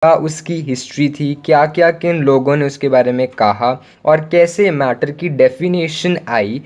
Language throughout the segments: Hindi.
क्या उसकी हिस्ट्री थी, क्या क्या किन लोगों ने उसके बारे में कहा और कैसे मैटर की डेफिनेशन आई।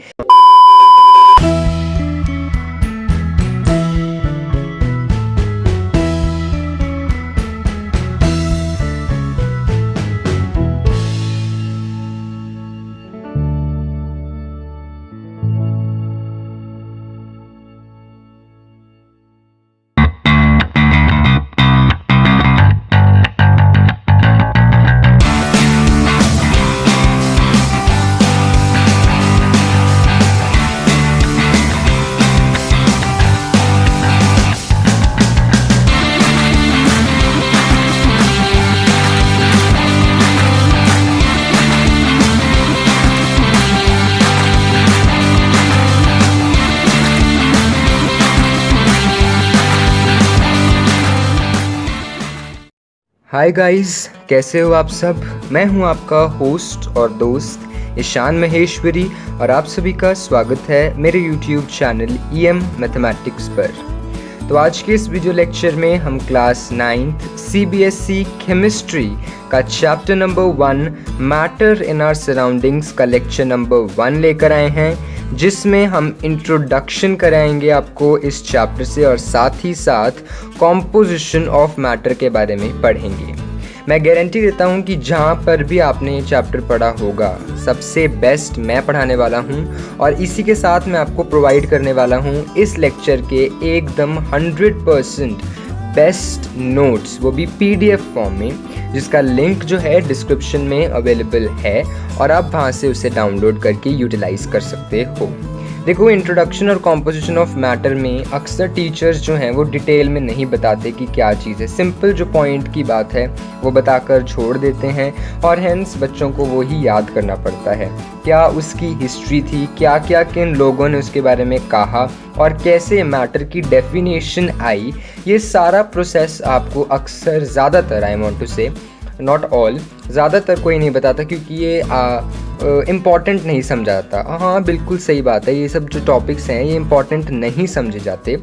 हाय गाइस, कैसे हो आप सब। मैं हूं आपका होस्ट और दोस्त ईशान महेश्वरी और आप सभी का स्वागत है मेरे यूट्यूब चैनल EM मैथमेटिक्स पर। तो आज के इस वीडियो लेक्चर में हम क्लास 9th CBSE केमिस्ट्री का chapter number 1 matter in our surroundings का लेक्चर नंबर 1 लेकर आए हैं, जिसमें हम इंट्रोडक्शन कराएंगे आपको इस चैप्टर से और साथ ही साथ कॉम्पोजिशन ऑफ मैटर के बारे में पढ़ेंगे। मैं गारंटी देता हूँ कि जहाँ पर भी आपने ये चैप्टर पढ़ा होगा सबसे बेस्ट मैं पढ़ाने वाला हूँ और इसी के साथ मैं आपको प्रोवाइड करने वाला हूँ इस लेक्चर के एकदम 100% बेस्ट नोट्स, वो भी PDF फॉर्म में, जिसका लिंक जो है डिस्क्रिप्शन में अवेलेबल है और आप वहाँ से उसे डाउनलोड करके यूटिलाइज कर सकते हो। देखो, इंट्रोडक्शन और कॉम्पोजिशन ऑफ मैटर में अक्सर टीचर्स जो हैं वो डिटेल में नहीं बताते कि क्या चीज़ है। सिंपल जो पॉइंट की बात है वो बताकर छोड़ देते हैं और हेंस बच्चों को वो ही याद करना पड़ता है। क्या उसकी हिस्ट्री थी, क्या क्या किन लोगों ने उसके बारे में कहा और कैसे मैटर की डेफिनेशन आई, ये सारा प्रोसेस आपको अक्सर, ज़्यादातर, आई वांट टू से नॉट ऑल, ज़्यादातर कोई नहीं बताता क्योंकि ये इम्पॉर्टेंट नहीं समझा जाता। हाँ, बिल्कुल सही बात है, ये सब जो टॉपिक्स हैं ये इम्पॉर्टेंट नहीं समझे जाते,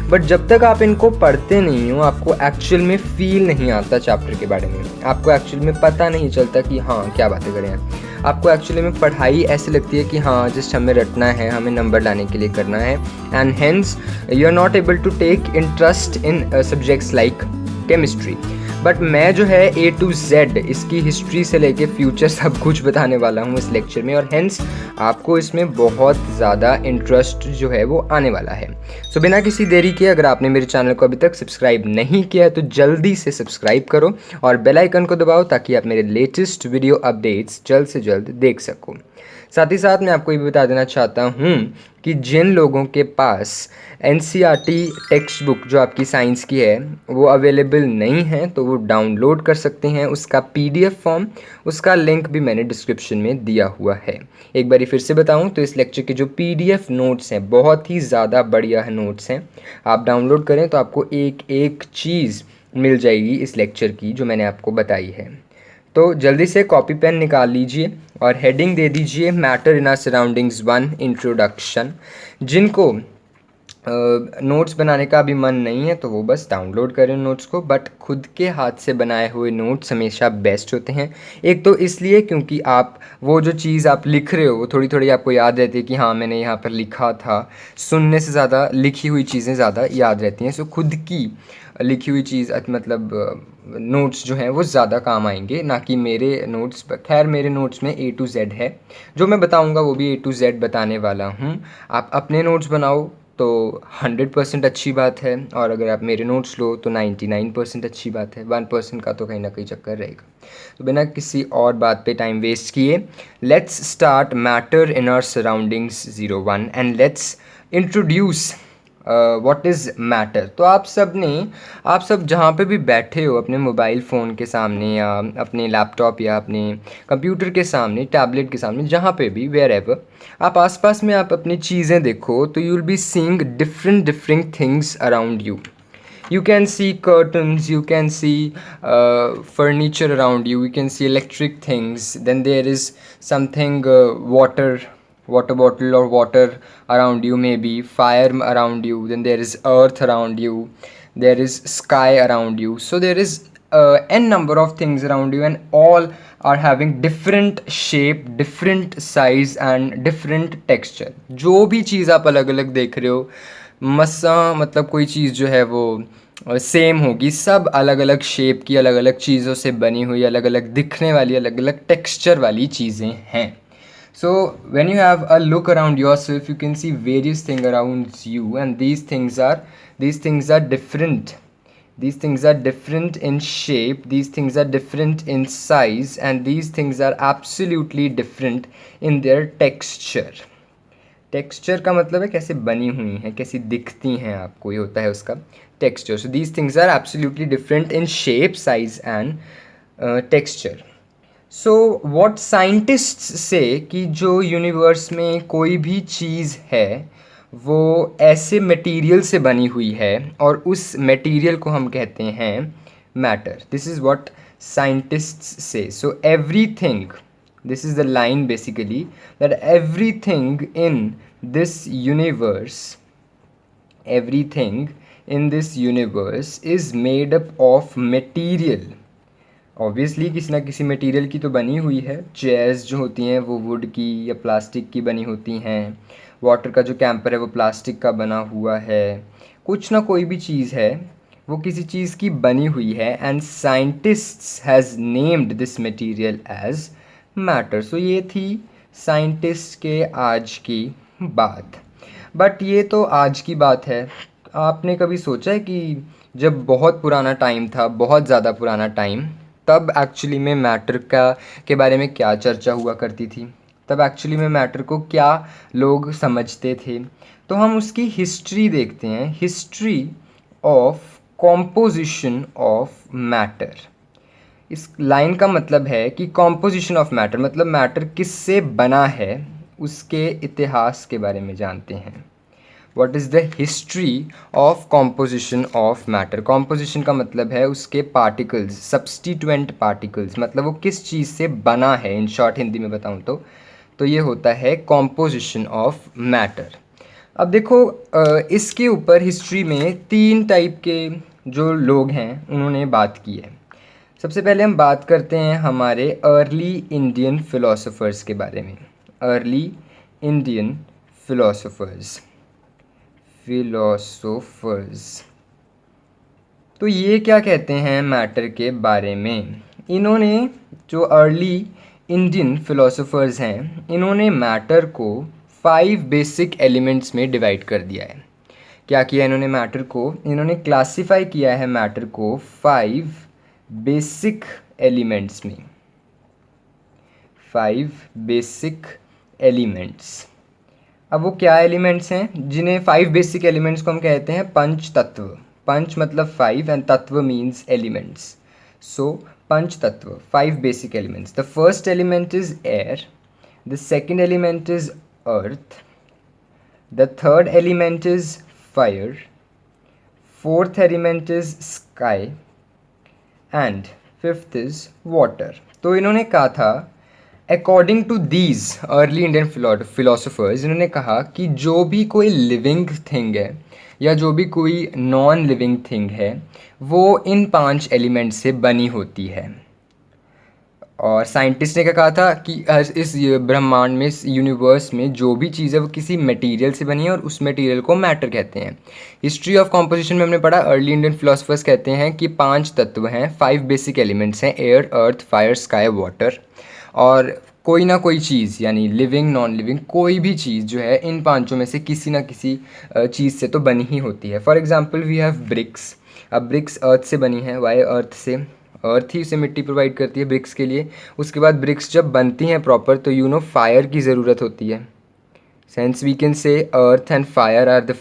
बट जब तक आप इनको पढ़ते नहीं हो आपको एक्चुअल में फील नहीं आता चैप्टर के बारे में, आपको एक्चुअल में पता नहीं चलता कि हाँ क्या बातें करें हैं। आपको एक्चुअली में पढ़ाई ऐसी लगती है कि हाँ जस्ट हमें रटना है, हमें नंबर लाने के लिए करना है, and hence you are not able to take interest in subjects like chemistry. But मैं जो है A to Z इसकी हिस्ट्री से लेके फ्यूचर सब कुछ बताने वाला हूँ इस लेक्चर में और हेंस आपको इसमें बहुत ज़्यादा इंटरेस्ट जो है वो आने वाला है। सो बिना किसी देरी के, अगर आपने मेरे चैनल को अभी तक सब्सक्राइब नहीं किया है तो जल्दी से सब्सक्राइब करो और बेल आइकन को दबाओ ताकि आप मेरे लेटेस्ट वीडियो अपडेट्स जल्द से जल्द देख सको। साथ ही साथ मैं आपको ये भी बता देना चाहता हूँ कि जिन लोगों के पास NCERT टेक्स्ट बुक जो आपकी साइंस की है वो अवेलेबल नहीं है तो वो डाउनलोड कर सकते हैं उसका PDF फॉर्म, उसका लिंक भी मैंने डिस्क्रिप्शन में दिया हुआ है। एक बारी फिर से बताऊं तो इस लेक्चर के जो PDF नोट्स हैं बहुत ही ज़्यादा बढ़िया नोट्स हैं, आप डाउनलोड करें तो आपको एक एक चीज़ मिल जाएगी इस लेक्चर की जो मैंने आपको बताई है। तो जल्दी से कॉपी पेन निकाल लीजिए और हेडिंग दे दीजिए matter in our surroundings 1 introduction. जिनको नोट्स बनाने का भी मन नहीं है तो वो बस डाउनलोड करें नोट्स को, बट खुद के हाथ से बनाए हुए नोट्स हमेशा बेस्ट होते हैं। एक तो इसलिए क्योंकि आप वो जो चीज़ आप लिख रहे हो वो थोड़ी थोड़ी आपको याद रहती है कि हाँ मैंने यहाँ पर लिखा था, सुनने से ज़्यादा लिखी हुई चीज़ें ज़्यादा याद रहती हैं। सो खुद की लिखी हुई चीज़ मतलब नोट्स जो हैं वो ज़्यादा काम आएंगे, ना कि मेरे नोट्स। खैर मेरे नोट्स में A to Z है, जो मैं बताऊँगा वो भी A to Z बताने वाला हूँ। आप अपने नोट्स बनाओ तो 100% अच्छी बात है और अगर आप मेरे नोट्स लो तो 99% अच्छी बात है, 1% का तो कहीं ना कहीं चक्कर रहेगा। तो बिना किसी और बात पे टाइम वेस्ट किए let's start matter in our surroundings 01 and let's introduce what is matter. तो आप सब जहाँ पे भी बैठे हो अपने मोबाइल फ़ोन के सामने या अपने लैपटॉप या अपने कंप्यूटर के सामने, टैबलेट के सामने, जहाँ पे भी, वेयर एवर आप आसपास में आप अपनी चीज़ें देखो तो you will be seeing different things around you. You can see curtains, you can see furniture around you, you can see electric things, then there is something water bottle or water around you, maybe fire around you, then there is earth around you, there is sky around you. So there is n number of things around you and all are having different shape, different size and different texture. जो भी चीज़ आप अलग अलग देख रहे हो, मसा मतलब कोई चीज़ जो है वो सेम होगी, सब अलग अलग शेप की, अलग अलग चीज़ों से बनी हुई, अलग अलग दिखने वाली, अलग अलग टेक्सचर वाली चीज़ें हैं. So when you have a look around yourself, you can see various things around you, and these things are different. These things are different in shape, these things are different in size, and these things are absolutely different in their texture. Texture का मतलब है कैसे बनी हुई हैं, कैसी दिखती हैं आपको, ये होता है उसका texture. So these things are absolutely different in shape, size and texture. So what scientists say कि जो यूनिवर्स में कोई भी चीज़ है वो ऐसे मटेरियल से बनी हुई है और उस मटेरियल को हम कहते हैं matter. This is what scientists say. So everything, this is the line basically, that everything in this universe, everything in this universe is made up of material. Obviously किसी ना किसी मटेरियल की तो बनी हुई है. चेयर्स जो होती हैं वो वुड की या प्लास्टिक की बनी होती हैं. वाटर का जो कैंपर है वो प्लास्टिक का बना हुआ है. कुछ ना कोई भी चीज़ है वो किसी चीज़ की बनी हुई है. And scientists has named this material as matter. So ये थी साइंटिस्ट के आज की बात. बट ये तो आज की बात है. आपने कभी सोचा है कि जब बहुत पुराना टाइम था, बहुत ज़्यादा पुराना टाइम, तब एक्चुअली में मैटर के बारे में क्या चर्चा हुआ करती थी, तब एक्चुअली में मैटर को क्या लोग समझते थे? तो हम उसकी हिस्ट्री देखते हैं. History of composition of matter. इस लाइन का मतलब है कि कॉम्पोजिशन ऑफ मैटर मतलब मैटर किससे बना है, उसके इतिहास के बारे में जानते हैं. What is the history of composition of matter. Composition का मतलब है उसके पार्टिकल्स, सब्स्टिट्यूएंट पार्टिकल्स, मतलब वो किस चीज़ से बना है. इन शॉर्ट हिंदी में बताऊँ तो ये होता है कॉम्पोजिशन ऑफ मैटर. अब देखो, इसके ऊपर हिस्ट्री में 3 टाइप के जो लोग हैं उन्होंने बात की है. सबसे पहले हम बात करते हैं हमारे अर्ली इंडियन फ़िलोसोफर्स के बारे में. Early Indian philosophers. तो ये क्या कहते हैं मैटर के बारे में? इन्होंने, जो अर्ली इंडियन फ़िलोसोफर्स हैं, इन्होंने मैटर को 5 बेसिक एलिमेंट्स में डिवाइड कर दिया है. क्या किया इन्होंने? मैटर को इन्होंने क्लासिफाई किया है मैटर को 5 बेसिक एलिमेंट्स में. 5 बेसिक एलिमेंट्स. अब वो क्या एलिमेंट्स हैं जिन्हें 5 बेसिक एलिमेंट्स को हम कहते हैं पंच तत्व. पंच मतलब 5 एंड तत्व मीन्स एलिमेंट्स. सो पंच तत्व, 5 basic elements. The first element is air, the second element is earth, the third element is fire, fourth element is sky and fifth is water. तो इन्होंने कहा था, according to these early Indian philosophers, इन्होंने कहा कि जो भी कोई लिविंग थिंग है या जो भी कोई नॉन लिविंग थिंग है वो इन 5 एलिमेंट से बनी होती है. और साइंटिस्ट ने क्या कहा था कि इस ब्रह्मांड में, इस यूनिवर्स में जो भी चीज़ है वो किसी मटेरियल से बनी है और उस मटेरियल को मैटर कहते हैं. हिस्ट्री ऑफ कॉम्पोजिशन में हमने पढ़ा, अर्ली इंडियन फिलोसफर्स कहते हैं कि 5 तत्व हैं, 5 बेसिक एलिमेंट्स हैं, air, earth, fire, sky, water. और कोई ना कोई चीज़, यानी लिविंग, नॉन लिविंग, कोई भी चीज़ जो है इन 5 में से किसी ना किसी चीज़ से तो बनी ही होती है. For example we have bricks. अब ब्रिक्स अर्थ से बनी है. वाई? अर्थ से. अर्थ ही उसे मिट्टी प्रोवाइड करती है ब्रिक्स के लिए. उसके बाद ब्रिक्स जब बनती हैं प्रॉपर तो फायर की ज़रूरत होती है. Sense we can say earth and fire are the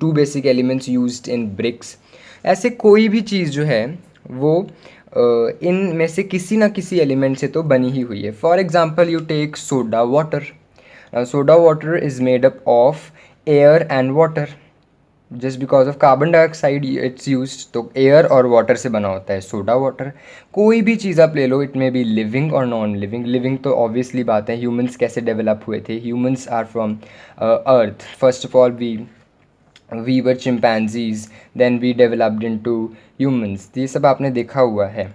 2 basic elements used in bricks. ऐसे कोई भी चीज़ जो है वो इन में से किसी ना किसी एलिमेंट से तो बनी ही हुई है. For example you take soda water. Soda water is made up of air and water. Just because of carbon dioxide it's used. तो एयर और वाटर से बना होता है सोडा वाटर. कोई भी चीज़ आप ले लो, इट मे बी लिविंग और नॉन लिविंग. लिविंग तो ऑब्वियसली बात है, ह्यूमंस कैसे डेवलप हुए थे? Humans are from earth. First of all we we were chimpanzees, then we developed into humans, ये सब आपने देखा हुआ है।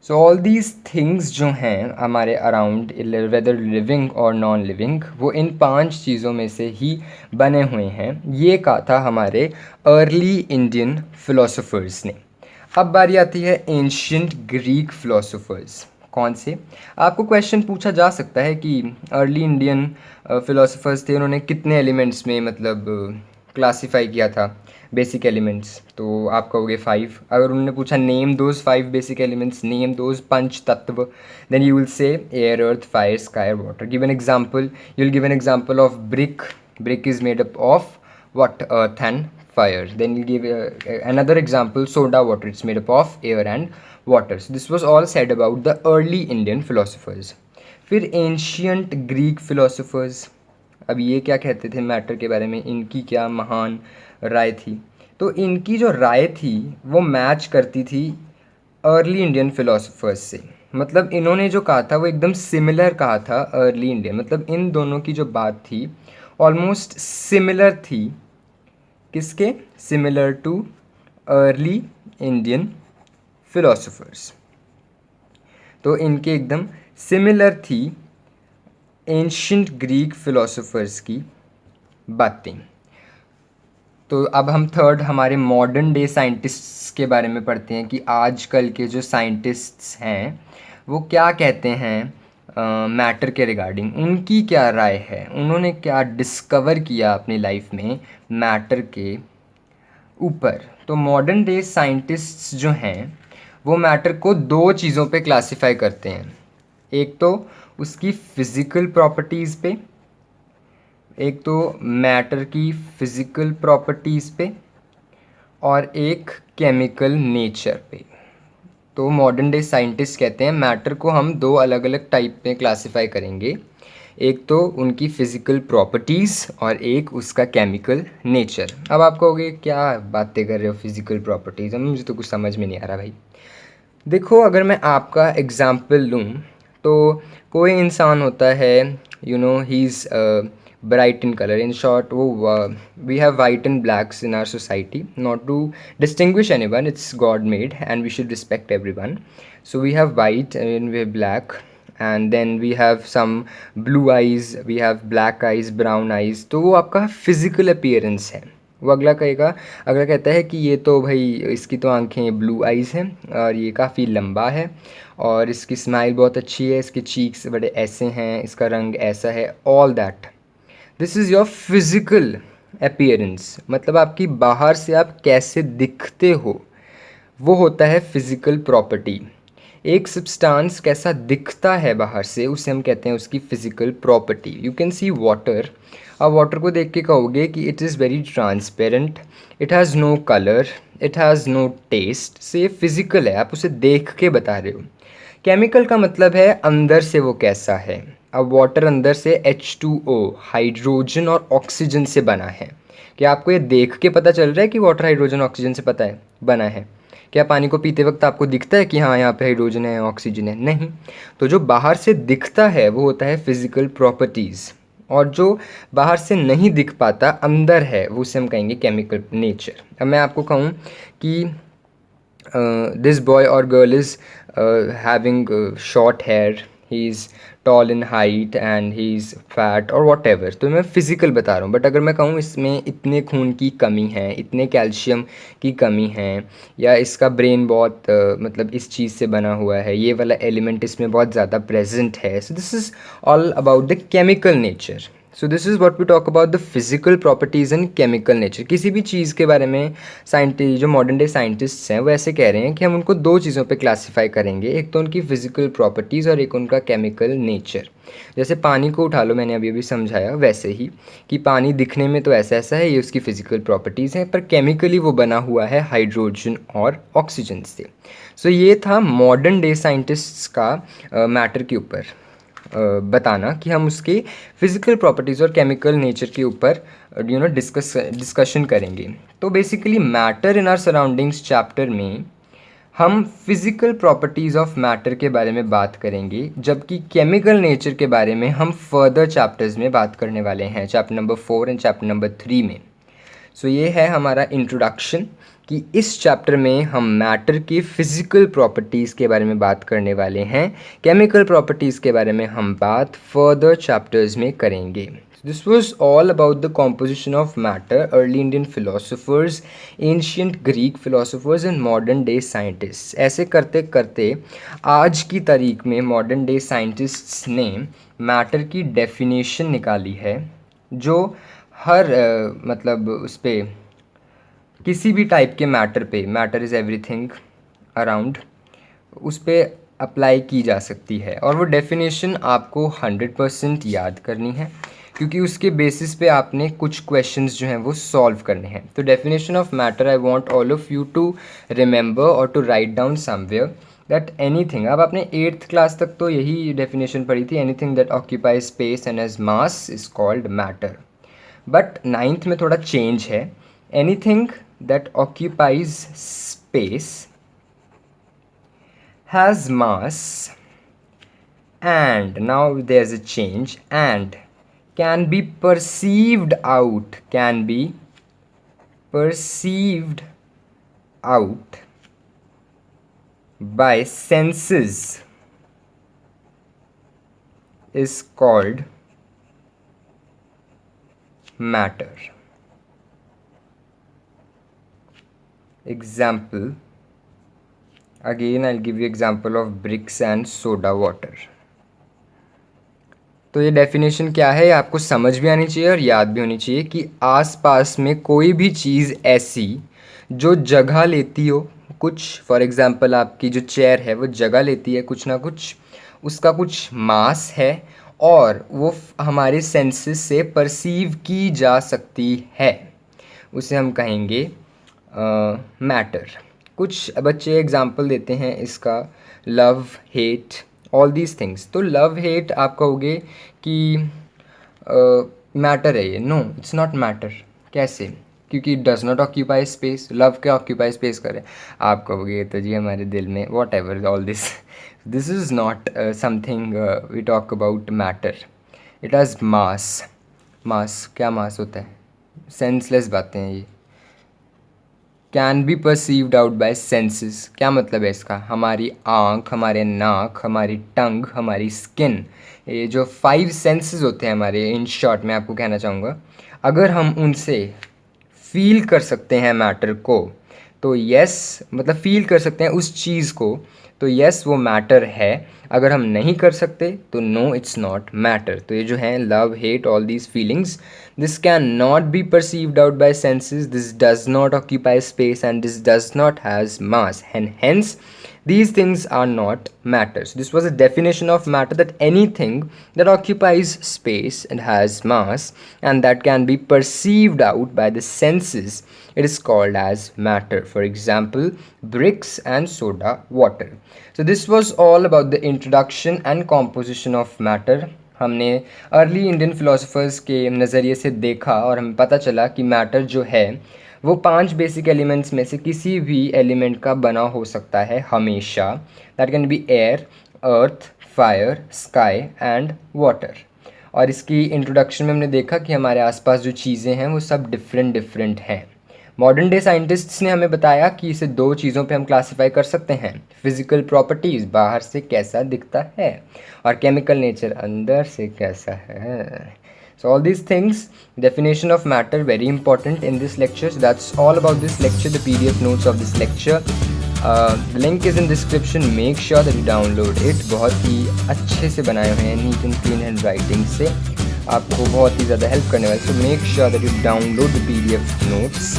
सो ऑल दीज थिंग्स जो हैं हमारे अराउंड, वेदर लिविंग और नॉन लिविंग, वो इन 5 चीज़ों में से ही बने हुए हैं। ये कहा था हमारे अर्ली इंडियन फिलोसोफर्स ने। अब बारी आती है एंशियंट ग्रीक फिलोसोफर्स। कौन से? आपको क्वेश्चन पूछा जा सकता है कि अर्ली इंडियन फिलोसोफर्स थे, उन्होंने कितने एलिमेंट्स में मतलब क्लासीफाई किया था बेसिक एलिमेंट्स, तो आप कहोगे 5। अगर उन्होंने पूछा name those 5 basic elements, name those पंच तत्व, then you will say air, earth, fire, sky, water. Give an example, you will give an example of brick. Brick is made up of what? Earth and fire. Then you give another example, soda water, it's made up of air and water. So this was all said about the early Indian philosophers. फिर ancient Greek philosophers, अब ये क्या कहते थे मैटर के बारे में, इनकी क्या महान राय थी? तो इनकी जो राय थी वो मैच करती थी अर्ली इंडियन फिलोसोफर्स से। मतलब इन्होंने जो कहा था वो एकदम सिमिलर कहा था अर्ली इंडियन, मतलब इन दोनों की जो बात थी ऑलमोस्ट सिमिलर थी। किसके? Similar to early Indian philosophers. तो इनके एकदम सिमिलर थी एंशियंट ग्रीक फिलोसोफर्स की बातें। तो अब हम थर्ड हमारे मॉडर्न डे साइंटिस्ट्स के बारे में पढ़ते हैं कि आजकल के जो साइंटिस्ट्स हैं वो क्या कहते हैं मैटर के रिगार्डिंग, उनकी क्या राय है, उन्होंने क्या डिस्कवर किया अपनी लाइफ में मैटर के ऊपर। तो मॉडर्न डे साइंटिस्ट्स जो हैं वो मैटर को 2 चीज़ों पे क्लासिफाई करते हैं। एक तो उसकी फ़िज़िकल प्रॉपर्टीज़ पे, एक तो मैटर की फ़िज़िकल प्रॉपर्टीज़ पे, और एक केमिकल नेचर पे। तो मॉडर्न डे साइंटिस्ट कहते हैं मैटर को हम 2 अलग अलग टाइप में क्लासिफाई करेंगे, एक तो उनकी फ़िज़िकल प्रॉपर्टीज़ और एक उसका केमिकल नेचर। अब आप कहोगे क्या बातें कर रहे हो फ़िज़िकल प्रॉपर्टीज़, अब मुझे तो कुछ समझ में नहीं आ रहा भाई। देखो, अगर मैं आपका एग्ज़ाम्पल लूँ तो कोई इंसान होता है, you know, he is bright in colour, in short वो we have white and blacks in our society, not to distinguish any one, it's God made and we should respect every one. So we have white and we have black, and then we have some blue eyes, we have black eyes, brown eyes। तो वो आपका physical appearance है। वो अगला कहता है कि ये तो भाई इसकी तो आंखें ब्लू आइज़ हैं और ये काफ़ी लंबा है और इसकी स्माइल बहुत अच्छी है, इसके चीक्स बड़े ऐसे हैं, इसका रंग ऐसा है, all that this is your physical appearance. मतलब आपकी बाहर से आप कैसे दिखते हो वो होता है फिज़िकल प्रॉपर्टी। एक सब्सटेंस कैसा दिखता है बाहर से उसे हम कहते हैं उसकी physical property. You can see water, आप वाटर को देख के कहोगे कि it is very transparent, it has no colour, it has no taste. से ये फिज़िकल है, आप उसे देख के बता रहे हो। केमिकल का मतलब है अंदर से वो कैसा है। अब वाटर अंदर से H2O हाइड्रोजन और ऑक्सीजन से बना है। क्या आपको ये देख के पता चल रहा है कि वाटर हाइड्रोजन ऑक्सीजन से बना है? क्या पानी को पीते वक्त आपको दिखता है कि हाँ यहाँ पे हाइड्रोजन है, ऑक्सीजन है? नहीं। तो जो बाहर से दिखता है वो होता है फिज़िकल प्रॉपर्टीज़, और जो बाहर से नहीं दिख पाता अंदर है वो उसे हम कहेंगे केमिकल नेचर। अब मैं आपको कहूँ कि दिस बॉय और girl is having short hair, he is tall in height and he is fat और वॉट एवर, तो मैं फ़िज़िकल बता रहा हूँ। बट अगर मैं कहूँ इसमें इतने खून की कमी है, इतने कैल्शियम की कमी है, या इसका ब्रेन बहुत मतलब इस चीज़ से बना हुआ है, ये वाला एलिमेंट इसमें बहुत ज़्यादा प्रेजेंट है, so this is all about the chemical nature. So this is what we talk about the physical properties and chemical nature. किसी भी चीज़ के बारे में जो मॉडर्न डे साइंटिस्ट्स हैं वो ऐसे कह रहे हैं कि हम उनको 2 चीज़ों पे क्लासीफाई करेंगे, एक तो उनकी फ़िज़िकल प्रॉपर्टीज़ और एक उनका केमिकल नेचर। जैसे पानी को उठा लो, मैंने अभी अभी समझाया वैसे ही कि पानी दिखने में तो ऐसा ऐसा है, ये उसकी फ़िज़िकल प्रॉपर्टीज़ हैं, पर केमिकली वो बना हुआ है हाइड्रोजन और ऑक्सीजन से। सो ये था मॉडर्न डे साइंटिस्ट्स का मैटर के ऊपर बताना कि हम उसके फिज़िकल प्रॉपर्टीज़ और केमिकल नेचर के ऊपर डिस्कशन करेंगे। तो basically matter in our surroundings chapter में हम फिज़िकल प्रॉपर्टीज़ ऑफ मैटर के बारे में बात करेंगे, जबकि केमिकल नेचर के बारे में हम फर्दर चैप्टर्स में बात करने वाले हैं, chapter number 4 and chapter number 3 में। सो ये है हमारा इंट्रोडक्शन कि इस चैप्टर में हम मैटर की फ़िज़िकल प्रॉपर्टीज़ के बारे में बात करने वाले हैं। केमिकल प्रॉपर्टीज़ के बारे में हम बात फर्दर चैप्टर्स में करेंगे। This was all about the composition of matter. Early Indian philosophers, ancient Greek philosophers and modern day scientists. ऐसे करते करते आज की तारीख में मॉडर्न डे साइंटिस्ट्स ने मैटर की डेफिनेशन निकाली है जो हर मतलब उस पर किसी भी टाइप के मैटर पे, मैटर इज़ एवरीथिंग अराउंड, उस पर अप्लाई की जा सकती है। और वो डेफिनेशन आपको 100% याद करनी है क्योंकि उसके बेसिस पे आपने कुछ क्वेश्चंस जो हैं वो सॉल्व करने हैं। तो definition of matter I want all of you to remember और to write down somewhere that anything, अब आपने 8th क्लास तक तो यही डेफिनेशन पढ़ी थी, anything that occupies space and has mass is called matter. But 9th में थोड़ा चेंज है, anything that occupies space has mass and now there's a change and can be perceived out by senses is called matter. Example, again I'll give you example of bricks and soda water. तो ये डेफिनेशन क्या है, आपको समझ भी आनी चाहिए और याद भी होनी चाहिए कि आसपास में कोई भी चीज़ ऐसी जो जगह लेती हो कुछ, फॉर एग्जांपल आपकी जो चेयर है वो जगह लेती है कुछ ना कुछ, उसका कुछ मास है और वो हमारे सेंसेस से परसीव की जा सकती है, उसे हम कहेंगे मैटर। कुछ बच्चे एग्जाम्पल देते हैं इसका, love, hate, all these things. तो लव हेट आप कहोगे कि मैटर है ये, नो इट्स नॉट मैटर। कैसे? क्योंकि it does not occupy space. Love क्या ऑक्यूपाई स्पेस करे? आप कहोगे तो जी हमारे दिल में, whatever all this is not something we talk about matter, it has mass. Mass क्या मास होता है? सेंसलेस बातें हैं ये। Can be perceived out by senses, क्या मतलब है इसका? हमारी आँख, हमारे नाक, हमारी टंग, हमारी स्किन, ये जो 5 सेंसेस होते हैं हमारे, इन शॉर्ट मैं आपको कहना चाहूँगा, अगर हम उनसे फील कर सकते हैं मैटर को तो यस, मतलब फील कर सकते हैं उस चीज़ को तो यस वो मैटर है। अगर हम नहीं कर सकते तो नो इट्स नॉट मैटर। तो ये जो है love, hate, all these feelings, this can not be perceived out by senses, this does not occupy space and this does not has mass and hence these things are not matter. So this was a definition of matter, that anything that occupies space and has mass and that can be perceived out by the senses, it is called as matter. For example, bricks and soda water. So this was all about the introduction and composition of matter. हमने अर्ली इंडियन फिलोसोफर्स के नज़रिए से देखा और हमें पता चला कि मैटर जो है वो 5 बेसिक एलिमेंट्स में से किसी भी एलिमेंट का बना हो सकता है हमेशा। That can be air, earth, fire, sky and water. और इसकी इंट्रोडक्शन में हमने देखा कि हमारे आसपास जो चीज़ें हैं वो सब डिफरेंट हैं। मॉडर्न डे साइंटिस्ट्स ने हमें बताया कि इसे 2 चीज़ों पे हम क्लासीफाई कर सकते हैं, फिजिकल प्रॉपर्टीज़ बाहर से कैसा दिखता है और केमिकल नेचर अंदर से कैसा है। So all these things, definition of matter, very important in this lecture. So that's all about this lecture, the PDF notes of this lecture. The link is in description. Make sure that you download it. बहुत ही अच्छे से बनाए हुए हैं, neat and clean handwriting से, आपको बहुत ही ज़्यादा हेल्प करने वाले। So make sure that you download the PDF notes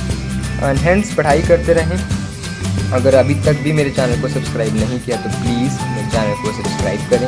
and hence पढ़ाई करते रहें। अगर अभी तक भी मेरे चैनल को सब्सक्राइब नहीं किया तो प्लीज़ मेरे चैनल को सब्सक्राइब करें।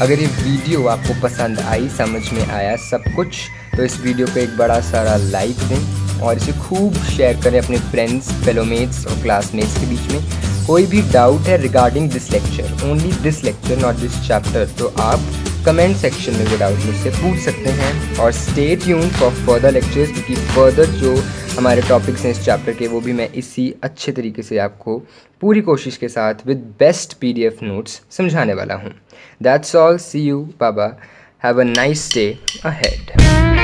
अगर ये वीडियो आपको पसंद आई, समझ में आया सब कुछ, तो इस वीडियो को एक बड़ा सारा लाइक दें और इसे खूब शेयर करें अपने फ्रेंड्स, फेलोमेट्स और क्लासमेट्स के बीच में। कोई भी डाउट है regarding this lecture, only this lecture not this chapter, तो आप कमेंट सेक्शन में वो डाउट मुझसे पूछ सकते हैं। और stay tune for further lectures, क्योंकि फर्दर जो हमारे टॉपिक्स हैं इस चैप्टर के वो भी मैं इसी अच्छे तरीके से आपको पूरी कोशिश के साथ विद बेस्ट PDF नोट्स समझाने वाला हूँ। दैट्स ऑल, सी यू, बाबा, have a nice day ahead.